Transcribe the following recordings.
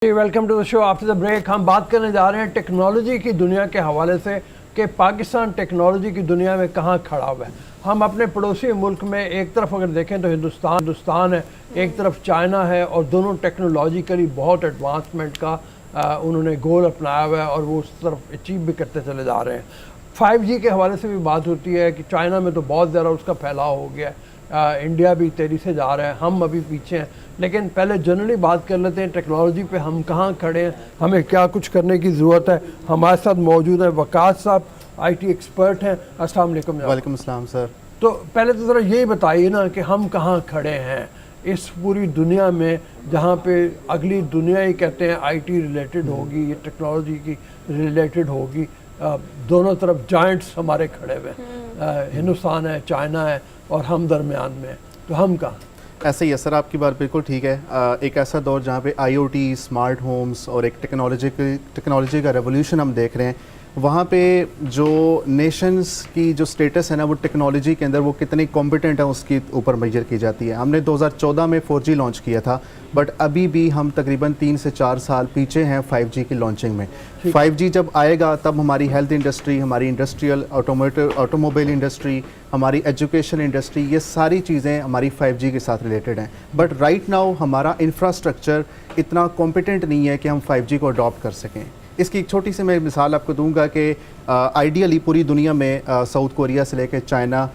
Welcome to the show. After the break हम बात करने जा रहे हैं टेक्नोलॉजी की दुनिया के हवाले से कि पाकिस्तान टेक्नोलॉजी की दुनिया में कहाँ खड़ा हुआ है। हम अपने पड़ोसी मुल्क में एक तरफ अगर देखें तो हिंदुस्तान है, एक तरफ चाइना है और दोनों टेक्नोलॉजिकली बहुत एडवांसमेंट का उन्होंने गोल अपनाया हुआ है और वो उस तरफ अचीव भी करते चले जा रहे हैं। 5G के हवाले से भी बात होती है कि चाइना में तो बहुत ज़्यादा उसका फैलाव हो गया है, इंडिया भी तेज़ी से जा रहा है, हम अभी पीछे हैं। लेकिन पहले जनरली बात कर लेते हैं टेक्नोलॉजी पे हम कहाँ खड़े हैं, हमें क्या कुछ करने की ज़रूरत है। हमारे साथ मौजूद हैं वकास साहब, IT एक्सपर्ट हैं। अस्सलाम वालेकुम। वालेकुम अस्सलाम सर। तो पहले तो ज़रा यही बताइए ना कि हम कहाँ खड़े हैं इस पूरी दुनिया में, जहाँ पे अगली दुनिया ही कहते हैं IT रिलेटेड होगी, ये टेक्नोलॉजी की रिलेटेड होगी। दोनों तरफ जायंट्स हमारे खड़े हुए हैं, हिंदुस्तान है, चाइना है और हम दरमियान में, तो हम कहाँ? ऐसे ही है सर, आपकी बात बिल्कुल ठीक है। एक ऐसा दौर जहाँ पे IoT, स्मार्ट होम्स और एक टेक्नोलॉजी का रेवोल्यूशन हम देख रहे हैं। वहाँ पे जो नेशंस की जो स्टेटस है ना, वो टेक्नोलॉजी के अंदर वो कितने कॉम्पिटेंट हैं उसके ऊपर मेजर की जाती है। हमने 2014 में 4G लॉन्च किया था, बट अभी भी हम तकरीबन 3 से 4 साल पीछे हैं 5G की लॉन्चिंग में। 5G जब आएगा तब हमारी हेल्थ इंडस्ट्री, हमारी इंडस्ट्रियल ऑटोमोबाइल इंडस्ट्री, हमारी एजुकेशन इंडस्ट्री, ये सारी चीज़ें हमारी 5G के साथ रिलेटेड हैं। बट राइट नाउ हमारा इंफ्रास्ट्रक्चर इतना कॉम्पिटेंट नहीं है कि हम 5G को अडॉप्ट कर सकें। इसकी एक छोटी सी मैं मिसाल आपको दूंगा कि आइडियली पूरी दुनिया में साउथ कोरिया से लेकर चाइना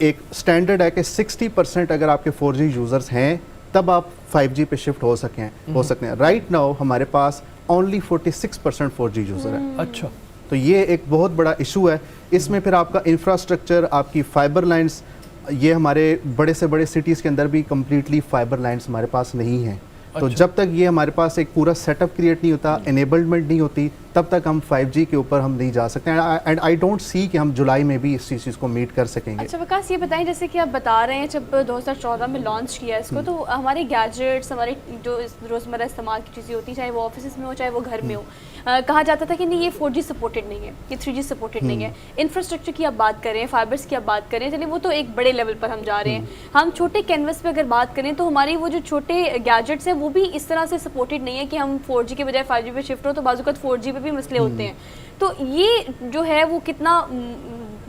एक स्टैंडर्ड है कि 60% अगर आपके 4G यूज़र्स हैं तब आप 5G पे शिफ्ट हो सकते हैं। राइट नाउ हमारे पास ओनली 46% 4G यूज़र है। अच्छा, तो ये एक बहुत बड़ा इशू है। इसमें फिर आपका इंफ्रास्ट्रक्चर, आपकी फाइबर लाइंस, ये हमारे बड़े से बड़े सिटीज़ के अंदर भी कम्प्लीटली फाइबर लाइंस हमारे पास नहीं हैं। तो जब तक ये हमारे पास एक पूरा सेटअप क्रिएट नहीं होता, एनेबलमेंट नहीं होती, तब तक हम 5G के ऊपर हम नहीं जा सकते हैं। एंड आई डोंट सी कि हम जुलाई में भी इस चीज़ को मीट कर सकेंगे। अच्छा वकास, ये बताएं जैसे कि आप बता रहे हैं जब 2014 में लॉन्च किया इसको, तो हमारे गैजेट्स, हमारे जो रोज़मर्रा इस्तेमाल की चीज़ें होती हैं, चाहे वो ऑफिस में हो चाहे वो घर में हो, कहा जाता था कि नहीं ये 4G सपोर्टेड नहीं है, ये 3G सपोर्टेड नहीं है। इंफ्रास्ट्रक्चर की आप बात करें, फाइबर्स की आप बात करें, चलिए वो तो एक बड़े लेवल पर हम जा रहे हैं। हम छोटे कैनवस पे अगर बात करें तो हमारी वो जो छोटे गैजेट्स हैं वो भी इस तरह से सपोर्टेड नहीं है कि हम 4G के बजाय 5G पे शिफ्ट हो, तो बाज़-औक़ात 4G पे भी मसले होते हैं। तो ये जो है वो कितना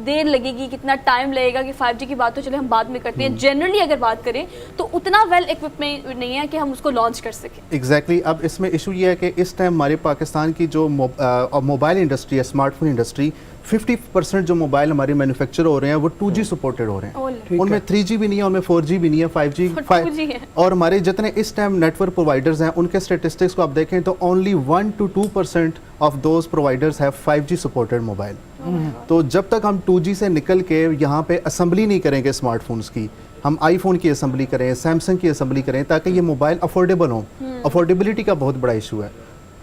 देर लगेगी, कितना टाइम लगेगा कि 5G की बात तो चले हम बाद में करते हैं। जनरली अगर बात करें तो उतना वेल इक्विपमेंट नहीं है कि हम उसको लॉन्च कर सकें। एग्जैक्टली। अब इसमें इशू ये है कि इस टाइम हमारे पाकिस्तान की जो मोबाइल इंडस्ट्री है, स्मार्टफोन इंडस्ट्री, 50% जो मोबाइल हमारे मैन्युफैक्चर हो रहे हैं वो 2G सपोर्टेड हो रहे हैं। उनमें 3G भी नहीं है, उनमें 4G भी नहीं है, 5G है। और हमारे जितने इस टाइम नेटवर्क प्रोवाइडर्स हैं उनके स्टेटिस्टिक्स को आप देखें तो only 1 to 2% of those providers have 5G supported mobile. तो जब तक हम 2G से निकल के यहाँ पे असेंबली नहीं करेंगे स्मार्टफोन्स की, हम आईफोन की असेंबली करें, सैमसंग की असेंबली करें, ताकि ये मोबाइल अफोर्डेबल हों। अफोर्डेबिलिटी का बहुत बड़ा इशू है।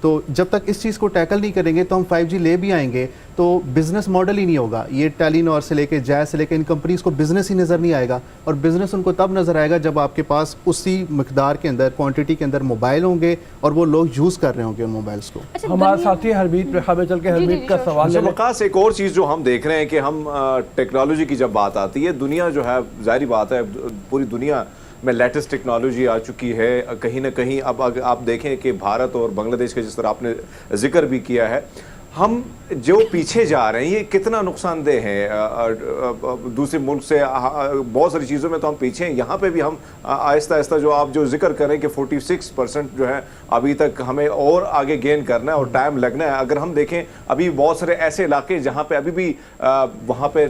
तो जब तक इस चीज़ को टैकल नहीं करेंगे तो हम 5G ले भी आएंगे तो बिज़नेस मॉडल ही नहीं होगा। ये टेलीनॉर से लेके जैज से लेके इन कंपनीज़ को बिज़नेस ही नज़र नहीं आएगा, और बिज़नेस उनको तब नज़र आएगा जब आपके पास उसी मिकदार के अंदर, क्वांटिटी के अंदर मोबाइल होंगे और वो लोग यूज़ कर रहे होंगे उन मोबाइल्स को। हमारे साथी हरमीत पे चल के हरमीत का सवाल है। वकास, एक और चीज़ जो हम देख रहे हैं कि हम टेक्नोलॉजी की जब बात आती है, दुनिया जो है जाहिर बात है पूरी दुनिया में लेटेस्ट टेक्नोलॉजी आ चुकी है कहीं ना कहीं। अब आप देखें कि भारत और बांग्लादेश का जिस तरह आपने जिक्र भी किया है, हम जो पीछे जा रहे हैं ये कितना नुकसानदेह है। दूसरे मुल्क से बहुत सारी चीज़ों में तो हम पीछे हैं, यहाँ पे भी हम आहिस्ता आहिस्ता जो आप जो जिक्र करें कि 46% जो है अभी तक हमें और आगे गेन करना है और टाइम लगना है। अगर हम देखें अभी बहुत सारे ऐसे इलाके जहाँ पे अभी भी वहाँ पे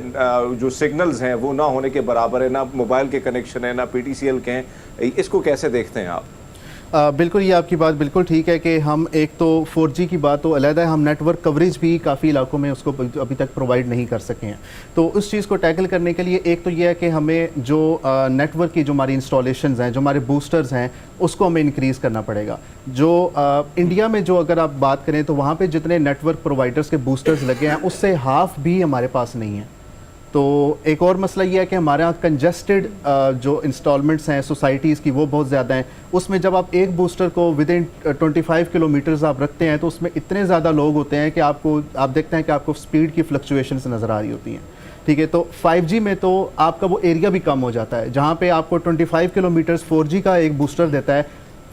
जो सिग्नल्स हैं वो ना होने के बराबर है, ना मोबाइल के कनेक्शन है, ना PTCL के हैं। इसको कैसे देखते हैं आप? बिल्कुल, ये आपकी बात बिल्कुल ठीक है कि हम एक तो 4G की बात तो अलहदा है, हम नेटवर्क कवरेज भी काफ़ी इलाकों में उसको अभी तक प्रोवाइड नहीं कर सके हैं। तो उस चीज़ को टैकल करने के लिए एक तो ये है कि हमें जो नेटवर्क की जो हमारी इंस्टॉलेशंस हैं, जो हमारे बूस्टर्स हैं, उसको हमें इंक्रीज़ करना पड़ेगा। जो इंडिया में जो अगर आप बात करें तो वहाँ पर जितने नेटवर्क प्रोवाइडर्स के बूस्टर्स लगे हैं उससे हाफ भी हमारे पास नहीं है। तो एक और मसला ये है कि हमारे यहाँ कंजस्टेड जो इंस्टॉलमेंट्स हैं सोसाइटीज़ की वो बहुत ज़्यादा हैं। उसमें जब आप एक बूस्टर को विद इन 25 किलोमीटर्स आप रखते हैं तो उसमें इतने ज़्यादा लोग होते हैं कि आप देखते हैं कि आपको स्पीड की फ्लक्चुएशंस नज़र आ रही होती हैं। ठीक है, तो 5G में तो आपका वो एरिया भी कम हो जाता है। जहाँ पे आपको 25 किलोमीटर्स 4G का एक बूस्टर देता है,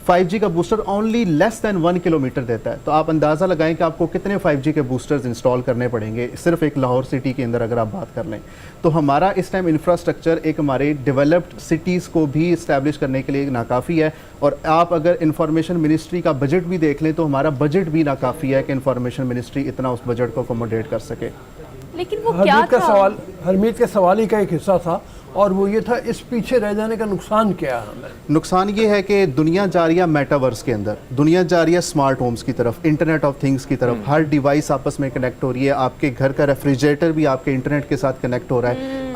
5G का booster only less than 1 kilometre देता है। तो आप अंदाज़ा लगाएं कि आपको कितने 5G के बूस्टर्स इंस्टॉल करने पड़ेंगे सिर्फ एक लाहौर सिटी के अंदर अगर आप बात कर लें। तो हमारा इस टाइम इंफ्रास्ट्रक्चर एक हमारे डेवलप्ड सिटीज़ को भी इस्टेब्लिश करने के लिए नाकाफ़ी है। और आप अगर इंफॉर्मेशन मिनिस्ट्री का बजट भी देख लें तो हमारा बजट भी नाकाफ़ी है कि इंफॉर्मेशन मिनिस्ट्री इतना उस बजट को अकोमोडेट कर सके। लेकिन वो क्या था? हरमीत के सवाल ही का एक हिस्सा था और वो ये था, इस पीछे रह जाने का नुकसान क्या है हमें? नुकसान ये है कि दुनिया जा रही है मेटावर्स के अंदर, दुनिया जा रही है स्मार्ट होम्स की तरफ, इंटरनेट ऑफ थिंग्स की तरफ। हर डिवाइस आपस में कनेक्ट हो रही है। आपके घर का रेफ्रिजरेटर भी आपके इंटरनेट के साथ कनेक्ट हो रहा है।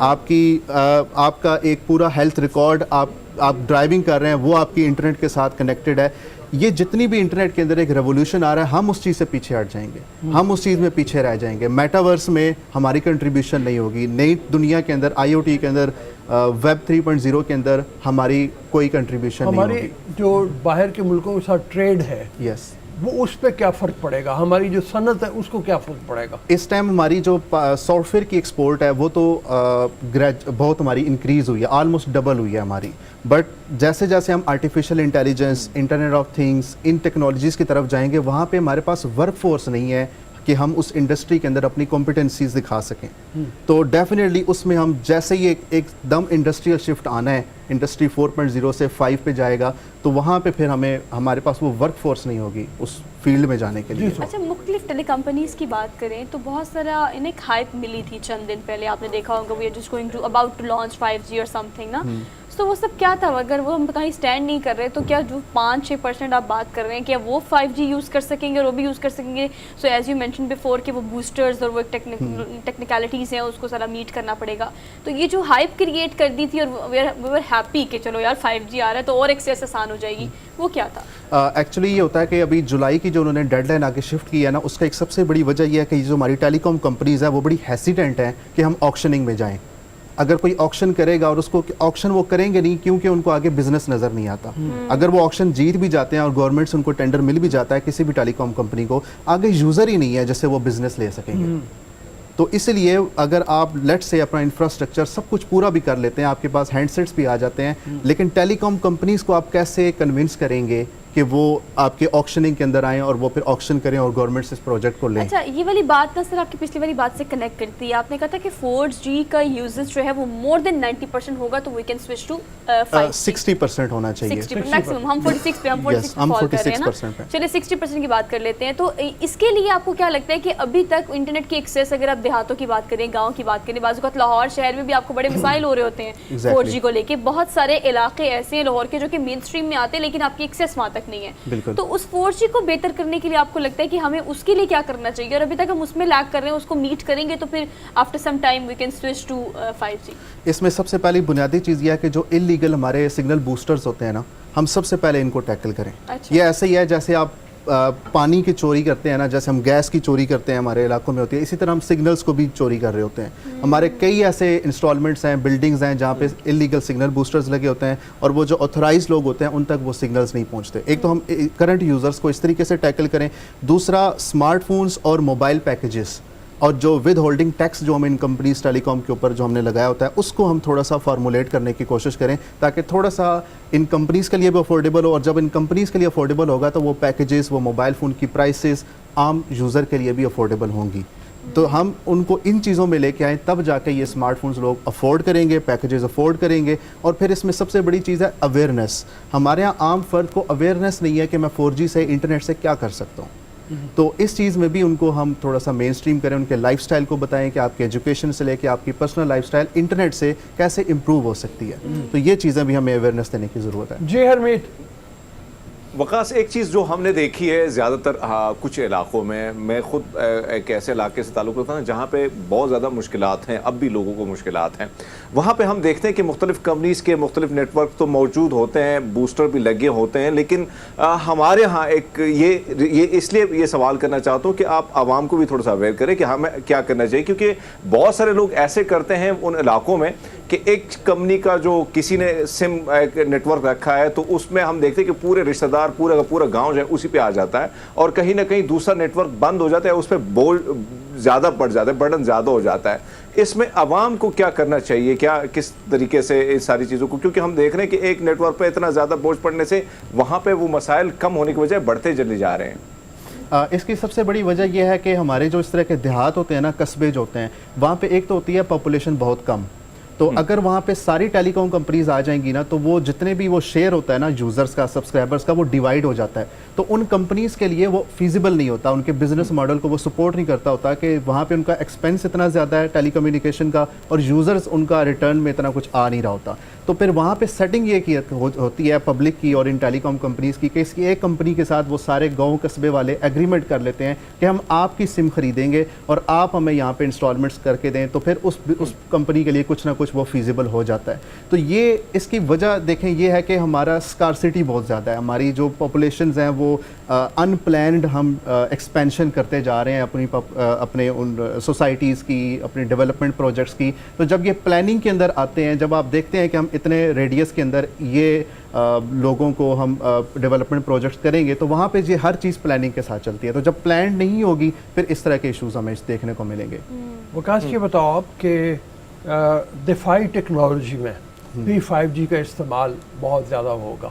आपका एक पूरा हेल्थ रिकॉर्ड, आप ड्राइविंग कर रहे हैं वो आपकी इंटरनेट के साथ कनेक्टेड है। ये जितनी भी इंटरनेट के अंदर एक रेवोल्यूशन आ रहा है, हम उस चीज़ से पीछे हट जाएंगे, हम उस चीज़ में पीछे रह जाएंगे। मेटावर्स में हमारी कंट्रीब्यूशन नहीं होगी। नई दुनिया के अंदर, IoT के अंदर, वेब 3.0 के अंदर हमारी कोई कंट्रीब्यूशन नहीं होगी। हमारी जो बाहर के मुल्कों के साथ ट्रेड है, यस, वो उस पर क्या फ़र्क पड़ेगा? हमारी जो सनत है उसको क्या फ़र्क पड़ेगा? इस टाइम हमारी जो सॉफ्टवेयर की एक्सपोर्ट है वो तो बहुत हमारी इंक्रीज़ हुई है, ऑलमोस्ट डबल हुई है हमारी। बट जैसे जैसे हम artificial intelligence, internet of things, in technologies की तरफ जाएंगे, वहाँ पे हमारे पास वर्क फोर्स नहीं है कि हम उस इंडस्ट्री के अंदर अपनी कॉम्पिटेंसीज दिखा सकें। तो डेफिनेटली उसमें हम जैसे ही एकदम इंडस्ट्रियल शिफ्ट आना है, इंडस्ट्री 4.0 से 5 पे जाएगा, तो वहाँ पे फिर हमारे पास वो वर्क फोर्स नहीं होगी उस फील्ड में जाने के लिए। अच्छा, मुख्तलिफ टेली कंपनीज़ की बात करें तो बहुत सारा इन्हें हाइप मिली थी चंद दिन पहले, आपने देखा होगा, we are just going to about to launch 5G और समथिंग ना। तो वो सब क्या था? अगर वो हम कहीं स्टैंड नहीं कर रहे तो क्या जो 5-6% आप बात कर रहे हैं, क्या वो 5G यूज़ कर सकेंगे और वो भी यूज़ कर सकेंगे? So as you mention before कि वो बूस्टर्स और वो टेक्निकलिटीज़ हैं उसको सारा मीट करना पड़ेगा। तो ये जो हाइप क्रिएट कर दी थी और वी वर हैप्पी कि चलो यार 5G आ रहा है तो और एक्सेस आसान हो जाएगी, वो क्या था? एक्चुअली ये होता है कि अभी जुलाई की जो उन्होंने डेडलाइन आगे शिफ्ट की है ना, उसका एक सबसे बड़ी वजह यह है कि जो हमारी टेलीकॉम कंपनीज़ है वो बड़ी हेसिडेंट हैं कि हम ऑक्शनिंग में जाएं। अगर कोई ऑक्शन करेगा और उसको ऑक्शन वो करेंगे नहीं क्योंकि उनको आगे बिजनेस नज़र नहीं आता। अगर वो ऑक्शन जीत भी जाते हैं और गवर्नमेंट से उनको टेंडर मिल भी जाता है किसी भी टेलीकॉम कंपनी को, आगे यूज़र ही नहीं है जिससे वो बिजनेस ले सकेंगे। तो इसलिए अगर आप लेट से अपना इंफ्रास्ट्रक्चर सब कुछ पूरा भी कर लेते हैं, आपके पास हैंडसेट्स भी आ जाते हैं, लेकिन टेलीकॉम कंपनीज़ को आप कैसे कन्विंस करेंगे कि वो आपके ऑक्शनिंग के अंदर आएँ और वो फिर ऑक्शन करें और गवर्नमेंट से इस प्रोजेक्ट को लें? अच्छा, ये वाली बात ना सर आपकी पिछली वाली बात से कनेक्ट करती है। आपने कहा था कि 4G का यूजेस जो है वो मोर देन 90% होगा तो we can switch to 5G। 60% होना चाहिए, 60% मैक्सिमम। हम 46 पे, हम 46 पे फॉल कर रहे हैं ना। चलिए 60% की बात कर लेते हैं। तो इसके लिए आपको क्या लगता है कि अभी तक इंटरनेट की एक्सेस, अगर आप देहातों की बात करें, गाँव की बात करें, बाज़ लाहौर शहर में भी आपको बड़े मिसाइल हो रहे होते हैं 4G को लेके, बहुत सारे इलाके ऐसे हैं लाहौर के जो कि मेन स्ट्रीम में आते हैं लेकिन आपकी एक्सेस वहाँ तक नहीं है। तो उस 4G को बेहतर करने के लिए आपको लगता है कि हमें उसके लिए क्या करना चाहिए? और अभी तक हम उसमें लैग कर रहे हैं, उसको मीट करेंगे तो फिर after some time we can switch to 5G। इसमें सबसे पहली बुनियादी चीज़ यह है कि जो इलीगल हमारे सिग्नल बूस्टर्स होते हैं ना, हम सबसे पहले इनको टैकल करें। अच्छा। ये ऐसे ही है जैसे आप पानी की चोरी करते हैं ना, जैसे हम गैस की चोरी करते हैं हमारे इलाकों में होती है, इसी तरह हम सिग्नल्स को भी चोरी कर रहे होते हैं। हमारे कई ऐसे इंस्टॉलमेंट्स हैं, बिल्डिंग्स हैं जहाँ पे इलीगल सिग्नल बूस्टर्स लगे होते हैं और वो जो ऑथराइज्ड लोग होते हैं उन तक वो सिग्नल्स नहीं पहुँचते। एक तो हम करंट यूज़र्स को इस तरीके से टैकल करें। दूसरा, स्मार्टफोन्स और मोबाइल पैकेजेस और जो विद होल्डिंग टैक्स जो हम इन कंपनीज टेलीकॉम के ऊपर जो हमने लगाया होता है उसको हम थोड़ा सा फार्मूलेट करने की कोशिश करें ताकि थोड़ा सा इन कंपनीज़ के लिए भी अफोर्डेबल हो। और जब इन कंपनीज़ के लिए अफोर्डेबल होगा तो वो पैकेजेस, वो मोबाइल फ़ोन की प्राइसेस आम यूज़र के लिए भी अफोर्डेबल होंगी। तो हम उनको इन चीज़ों में लेके आएँ, तब जाके ये स्मार्टफोन्स लोग अफोर्ड करेंगे, पैकेजेस अफोर्ड करेंगे। और फिर इसमें सबसे बड़ी चीज़ है अवेयरनेस। हमारे यहाँ आम फर्द को अवेयरनेस नहीं है कि मैं 4G से, इंटरनेट से क्या कर सकता हूँ। तो इस चीज़ में भी उनको हम थोड़ा सा मेन स्ट्रीम करें, उनके लाइफस्टाइल को बताएं कि आपके एजुकेशन से लेके आपकी पर्सनल लाइफस्टाइल इंटरनेट से कैसे इम्प्रूव हो सकती है। तो ये चीज़ें भी हमें अवेयरनेस देने की ज़रूरत है। जी हरमीत। वकास, एक चीज़ जो हमने देखी है ज़्यादातर कुछ इलाकों में, मैं ख़ुद एक ऐसे इलाके से ताल्लुक़ रखता हूँ जहाँ पे बहुत ज़्यादा मुश्किलात हैं, अब भी लोगों को मुश्किलात हैं। वहाँ पे हम देखते हैं कि मुख्तलिफ़ कंपनीज़ के मुख्तलिफ नेटवर्क तो मौजूद होते हैं, बूस्टर भी लगे होते हैं, लेकिन हमारे यहाँ एक ये इसलिए ये सवाल करना चाहता हूँ कि आप आवाम को भी थोड़ा सा अवेयर करें कि हमें क्या करना चाहिए, क्योंकि बहुत सारे लोग ऐसे करते हैं उन इलाकों में कि एक कंपनी का जो किसी ने सिम एक नेटवर्क रखा है तो उसमें हम देखते हैं कि पूरे रिश्तेदार पूरा का पूरा गांव जो है उसी पे आ जाता है, और कहीं ना कहीं दूसरा नेटवर्क बंद हो जाता है, उस पर बोझ ज़्यादा पड़ जाता है, बर्डन ज़्यादा हो जाता है। इसमें आवाम को क्या करना चाहिए, क्या किस तरीके से इस सारी चीज़ों को, क्योंकि हम देख रहे हैं कि एक नेटवर्क पे इतना ज़्यादा बोझ पड़ने से वहाँ पे वो मसाइल कम होने की बजाय बढ़ते चले जा रहे हैं। इसकी सबसे बड़ी वजह यह है कि हमारे जो इस तरह के देहात होते हैं ना, कस्बे जो होते हैं, वहाँ पे एक तो होती है पॉपुलेशन बहुत कम, तो अगर वहाँ पे सारी टेलीकॉम कंपनीज आ जाएंगी ना, तो वो जितने भी वो शेयर होता है ना यूज़र्स का, सब्सक्राइबर्स का, वो डिवाइड हो जाता है। तो उन कंपनीज के लिए वो फिजिबल नहीं होता, उनके बिजनेस मॉडल को वो सपोर्ट नहीं करता होता कि वहाँ पे उनका एक्सपेंस इतना ज़्यादा है टेलीकम्युनिकेशन का, और यूज़र्स उनका रिटर्न में इतना कुछ आ नहीं रहा होता। तो फिर वहाँ पे सेटिंग ये की होती है पब्लिक की और इन टेलीकॉम कंपनीज़ की कि इसकी एक कंपनी के साथ वो सारे गाँव कस्बे वाले एग्रीमेंट कर लेते हैं कि हम आपकी सिम खरीदेंगे और आप हमें यहाँ पे इंस्टॉलमेंट्स करके दें, तो फिर उस कंपनी के लिए कुछ ना कुछ वो फीजिबल हो जाता है। तो ये इसकी वजह देखें ये है कि हमारा स्कारसिटी बहुत ज़्यादा है, हमारी जो पॉपुलेशंस हैं वो अनप्लैन्ड हम एक्सपेंशन करते जा रहे हैं अपने उन सोसाइटीज़ की, अपने डेवलपमेंट प्रोजेक्ट्स की। तो जब ये प्लानिंग के अंदर आते हैं, जब आप देखते हैं कि हम इतने रेडियस के अंदर ये लोगों को हम डेवलपमेंट प्रोजेक्ट्स करेंगे, तो वहाँ पे ये हर चीज़ प्लानिंग के साथ चलती है। तो जब प्लान नहीं होगी फिर इस तरह के इश्यूज हमें देखने को मिलेंगे। वकास ये बताओ आप कि दिफाई टेक्नोलॉजी में भी 5G का इस्तेमाल बहुत ज़्यादा होगा,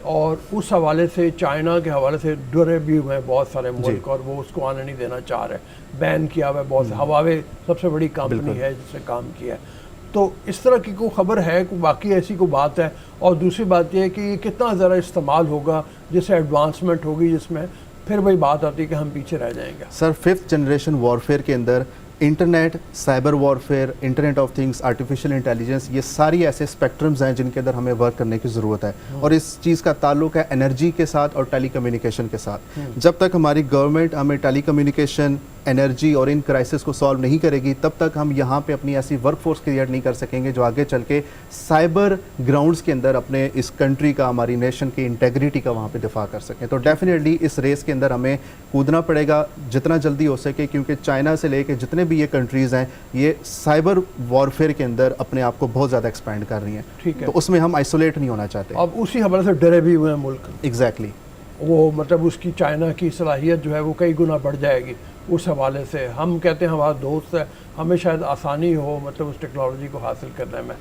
और उस हवाले से चाइना के हवाले से डरे भी हुए हैं बहुत सारे मुल्क, और वो उसको आने नहीं देना चाह रहे, बैन किया हुआ है बहुत से। हवावे सबसे बड़ी कंपनी है जिसने काम किया है। तो इस तरह की कोई खबर है, कोई बाकी ऐसी कोई बात है? और दूसरी बात यह है कि ये कितना ज़रा इस्तेमाल होगा जिससे एडवांसमेंट होगी, जिसमें फिर वही बात आती है कि हम पीछे रह जाएंगे। सर 5th जनरेशन वॉरफेयर के अंदर internet, cyber warfare, internet of things, artificial intelligence, ये सारी ऐसे स्पेक्ट्रम्स हैं जिनके अंदर हमें वर्क करने की ज़रूरत है। और इस चीज़ का ताल्लुक है एनर्जी के साथ और टेलीकम्युनिकेशन के साथ। जब तक हमारी गवर्नमेंट हमें टेलीकम्युनिकेशन, एनर्जी और इन क्राइसिस को सॉल्व नहीं करेगी, तब तक हम यहाँ पे अपनी ऐसी वर्कफोर्स क्रिएट नहीं कर सकेंगे जो आगे चल के साइबर ग्राउंड्स के अंदर अपने इस कंट्री का, हमारी नेशन की इंटेग्रिटी का वहाँ पे दिफा कर सकें। तो डेफिनेटली इस रेस के अंदर हमें कूदना पड़ेगा जितना जल्दी हो सके, क्योंकि चाइना से लेके जितने भी ये कंट्रीज़ हैं, ये साइबर वॉरफेयर के अंदर अपने आप को बहुत ज़्यादा एक्सपैंड कर रही हैं। ठीक है, तो उसमें हम आइसोलेट नहीं होना चाहते। अब उसी हवाले से डरे भी हुए हैं मुल्क। एग्जैक्टली वो मतलब उसकी चाइना की सलाहियत जो है वो कई गुना बढ़ जाएगी उस हवाले से। हम कहते हैं हमारा दोस्त है, हमें शायद आसानी हो मतलब उस टेक्नोलॉजी को हासिल करने में।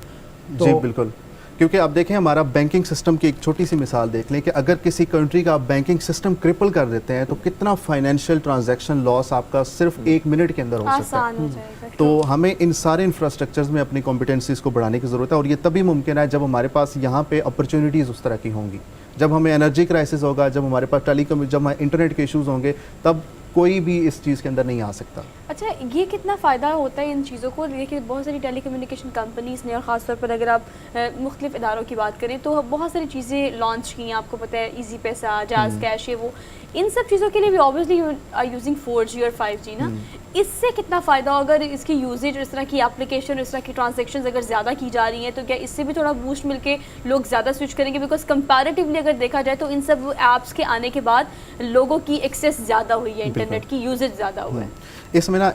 तो जी बिल्कुल, क्योंकि आप देखें हमारा बैंकिंग सिस्टम की एक छोटी सी मिसाल देख लें कि अगर किसी कंट्री का बैंकिंग सिस्टम क्रिपल कर देते हैं तो कितना फाइनेंशियल ट्रांजैक्शन लॉस आपका सिर्फ 1 मिनट के अंदर हो सकता आसान हो है। जाएगा। तो हमें इन सारे इंफ्रास्ट्रक्चर्स में अपनी कॉम्पिटेंसीज को बढ़ाने की ज़रूरत है, और ये तभी मुमकिन है जब हमारे पास यहाँ पे अपॉर्चुनिटीज़ उस तरह की होंगी। जब हमें एनर्जी क्राइसिस होगा, जब हमारे पास जब हमारे इंटरनेट के इश्यूज़ होंगे, तब कोई भी इस चीज़ के अंदर नहीं आ सकता। अच्छा, ये कितना फ़ायदा होता है इन चीज़ों को? देखिए बहुत सारी टेलीकम्युनिकेशन कंपनीज़ ने, और ख़ासतौर पर अगर आप मुख्तलिफ इदारों की बात करें तो बहुत सारी चीज़ें लॉन्च की हैं। आपको पता है ईजी पैसा, जाज़ कैश, ये वो, इन सब चीज़ों के लिए भी ऑब्वियसली आर यूजिंग 4G और 5G ना। इससे कितना फ़ायदा, अगर इसकी यूजेज, इस तरह की एप्लीकेशन, इस तरह की ट्रांजेक्शन अगर ज़्यादा की जा रही हैं, तो क्या इससे भी थोड़ा बूस्ट मिलके लोग ज़्यादा स्विच करेंगे? बिकॉज कंपैरेटिवली अगर देखा जाए तो इन सब ऐप्स के आने के बाद लोगों की एक्सेस ज़्यादा हुई है, इंटरनेट की यूजेज ज़्यादा हुआ है। इसमें ना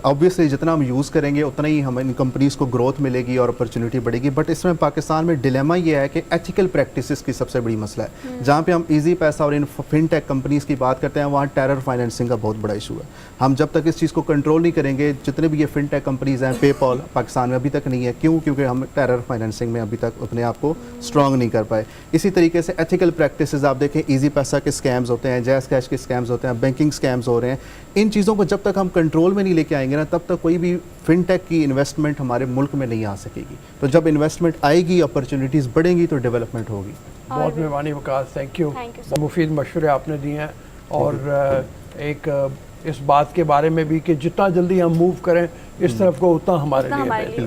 ऑब्वियसली जितना हम यूज़ करेंगे उतना ही हम इन कंपनीज़ को ग्रोथ मिलेगी और अपॉर्चुनिटी बढ़ेगी। बट इसमें पाकिस्तान में डिलेमा ये है कि एथिकल प्रैक्टिसेस की सबसे बड़ी मसला है। जहाँ पे हम इजी पैसा और इन फिनटेक कंपनीज़ की बात करते हैं, वहाँ टेरर फाइनेंसिंग का बहुत बड़ा इशू है। हम जब तक इस चीज़ को कंट्रोल नहीं करेंगे, जितने भी ये फिनटेक कंपनीज़ हैं, पेपॉल पाकिस्तान में अभी तक नहीं है। क्यों? क्योंकि हम टेरर फाइनेंसिंग में अभी तक अपने आप को स्ट्रॉन्ग नहीं कर पाए। इसी तरीके से एथिकल प्रैक्टिसेस आप देखें, ईजी पैसा के स्कैम्स होते हैं, जैज़ कैश के स्कैम्स होते हैं, बैंकिंग स्कैम्स हो रहे हैं। इन चीज़ों को जब तक हम कंट्रोल में नहीं लेके आएंगे ना, तब तक कोई भी फिनटेक की इन्वेस्टमेंट हमारे मुल्क में नहीं आ सकेगी। तो जब इन्वेस्टमेंट आएगी, अपॉर्चुनिटीज़ बढ़ेंगी, तो डेवलपमेंट होगी। बहुत मेहरबानी वकास, थैंक यू। मुफीद मशवरे आपने दिए हैं, और एक इस बात के बारे में भी कि जितना जल्दी हम मूव करें इस तरफ को, उतना हमारे लिए